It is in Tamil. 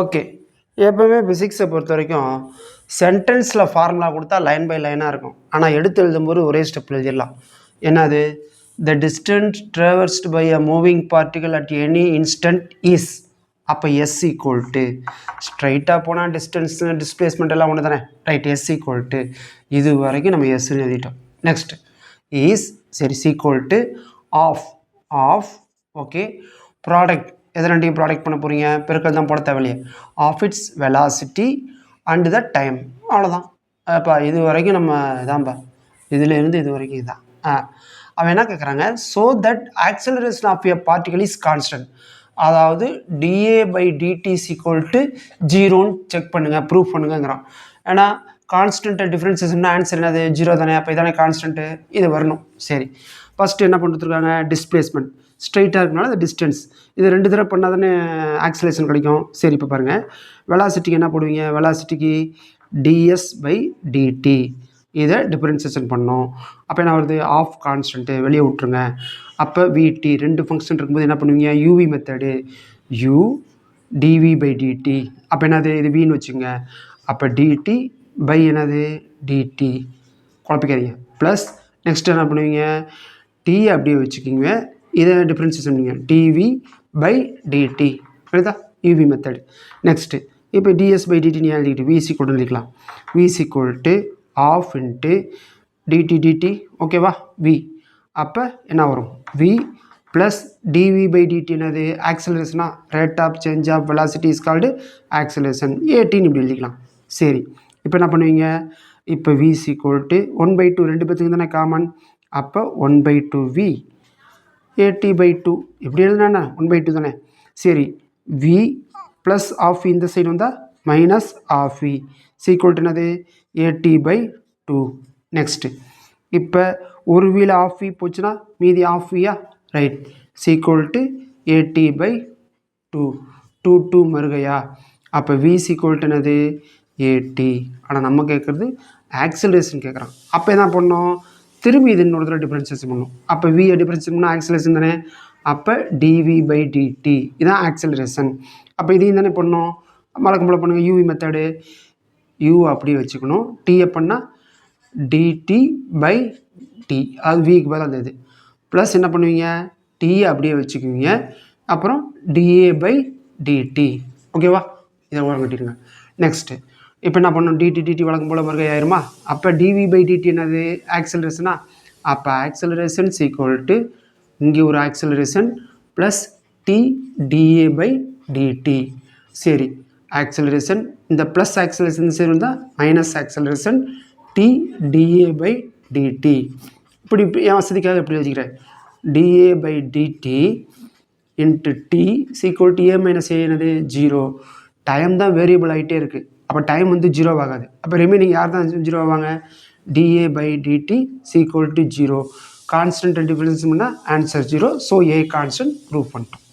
ஓகே. எப்பவுமே பிசிக்ஸை பொறுத்த வரைக்கும் சென்டென்ஸில் ஃபார்முலா கொடுத்தா லைன் பை லைனாக இருக்கும். ஆனால் எடுத்து எழுதும்போது ஒரே ஸ்டெப்பில் எழுதிடலாம். என்னது? The distance traversed by a moving particle at any instant is. அப்போ எஸ் ஈக்குவல் டு ஸ்ட்ரைட்டாக போனால் டிஸ்டன்ஸ் டிஸ்பிளேஸ்மெண்ட் எல்லாம் ஒன்று தானே, ரைட்? எஸ் ஈக்குவல் டு இது வரைக்கும் நம்ம எஸ்ன்னு எழுதிட்டோம். நெக்ஸ்ட் இஸ், சரி, equal to half okay product. எது ரெண்டையும் ப்ராடக்ட் பண்ண போகிறீங்க, பெருக்கல் தான் போட தேவையில்லையே. Half its velocity and the time, அவ்வளோதான். அப்போ இது வரைக்கும் நம்ம இதான்பா, இதுலேருந்து இது வரைக்கும் இதுதான். அவன் என்ன கேட்குறாங்க, so that acceleration of a particle is constant. அதாவது da by dt equal to 0ன்னு செக் பண்ணுங்கள், ப்ரூஃப் பண்ணுங்கிறான். ஏன்னா கான்ஸ்டன்ட்டு டிஃப்ரென்சஸ்னா ஆன்சர் என்னது? 0 தானே. அப்போ இதானே கான்ஸ்டன்ட்டு, இது வரணும். சரி, ஃபஸ்ட்டு என்ன பண்ணிட்டுருக்காங்க? டிஸ்பிளேஸ்மெண்ட் ஸ்ட்ரைட்டாக இருக்கனால அந்த டிஸ்டன்ஸ், இது 2 தடவை பண்ணால் தானே ஆக்சலேஷன் கிடைக்கும். சரி, இப்போ பாருங்கள், வெலாசிட்டிக்கு என்ன போடுவீங்க? வெலாசிட்டிக்கு டிஎஸ் பை டிடி, இதை டிஃபரன்சியேஷன் பண்ணோம். அப்போ என்ன வருது? ஆஃப் கான்ஸ்டன்ட்டு வெளியே விட்ருங்க. அப்போ விடி 2 ஃபங்க்ஷன் இருக்கும்போது என்ன பண்ணுவீங்க? Uv method, u dv by dt. அப்போ என்னது? இது வின்னு வச்சுங்க. அப்போ டிடி பை என்னது? டிடி, குழப்பிக்காதீங்க. ப்ளஸ் நெக்ஸ்ட் என்ன பண்ணுவீங்க? டி அப்படியே வச்சுக்கிங்க, இதை டிஃப்ரென்ஷியேஷன் பண்ணுவீங்க, டிவி பை டிடி. புரியுதா? Uv method. நெக்ஸ்ட்டு இப்போ டிஎஸ் பை டிடி நீ எழுதிக்கிட்டு விசி கொண்டு எழுதிக்கலாம். விசி equal of into dt dt, ஓகேவா? வி. அப்போ என்ன வரும்? V plus dv by dt என்னது? ஆக்சலரேஷனா, rate of change of velocity is called acceleration, ஏடின்னு இப்படி எழுதிக்கலாம். சரி, இப்போ என்ன பண்ணுவீங்க? இப்போ விசி ஈக்குவல் 1/2, 2 பேத்துக்கு தானே காமன். அப்போ 1/2 வி ஏடி பை 2, எப்படி எழுதுனா 1/2 தானே. சரி, வி ப்ளஸ் ஆஃப் இந்த சைடு வந்தால் மைனஸ் ஆஃப் வி சீக்குவல் என்னது? AD by 2. நெக்ஸ்ட்டு இப்போ ஒரு வீல் ஆஃப் வி போச்சுன்னா மீதி ஆஃப் வியா, ரைட், சீக்குவல் ஏடி பை 2 மறுகையா. அப்போ வி சீக்குவல் என்னது? ஏடி. ஆனால் நம்ம கேட்குறது ஆக்சலரேஷன் கேட்குறான். அப்போ என்ன பண்ணோம்? திரும்பி இது இன்னொரு தடவை டிஃபரன்சியேஷன் பண்ணணும். அப்போ வியை டிஃபரன்சியேஷன் பண்ணால் ஆக்சலரேஷன் தானே. அப்போ டிவி பை டிடி இதான் ஆக்சலரேஷன். அப்போ இதையும் தானே பண்ணோம், வழக்கம் போல் பண்ணுங்கள். யூவி மெத்தடு, யூ அப்படியே வச்சுக்கணும். டிஏ பண்ணால் டிடி பை டி, அது விக்கு பதில் அந்த இது ப்ளஸ் என்ன பண்ணுவீங்க? டிஏ அப்படியே வச்சுக்குவீங்க, அப்புறம் டிஏ பை டிடி, ஓகேவா? இதை ஓரம் கட்டிடுங்க. நெக்ஸ்ட்டு இப்போ என்ன பண்ணணும்? டிடி டிடி வழக்கம் போல் வருகை ஆயிருமா. அப்போ டிவி பை டிடி என்னது? ஆக்சலரேஷனா. அப்போ ஆக்சலரேஷன் ஈக்குவல் டு இங்கே ஒரு acceleration plus t da by dt. சரி, ஆக்சலரேஷன் இந்த ப்ளஸ் ஆக்சலரேஷன் சரி இருந்தால் minus acceleration t da by dt. இப்படி என் வசதிக்காக எப்படி வச்சுக்கிறேன்? Da by dt into t equal to a minus a என்னது? 0. டைம் தான் வேரியபிள் ஆகிட்டே இருக்குது. அப்போ டைம் வந்து 0 ஆகாது. அப்போ ரிமைனிங் யார் தான் 0 ஆவாங்க? DA by DT equal to 0. Constant difference பண்ணால் answer 0. So a constant prove பண்ணிட்டோம்.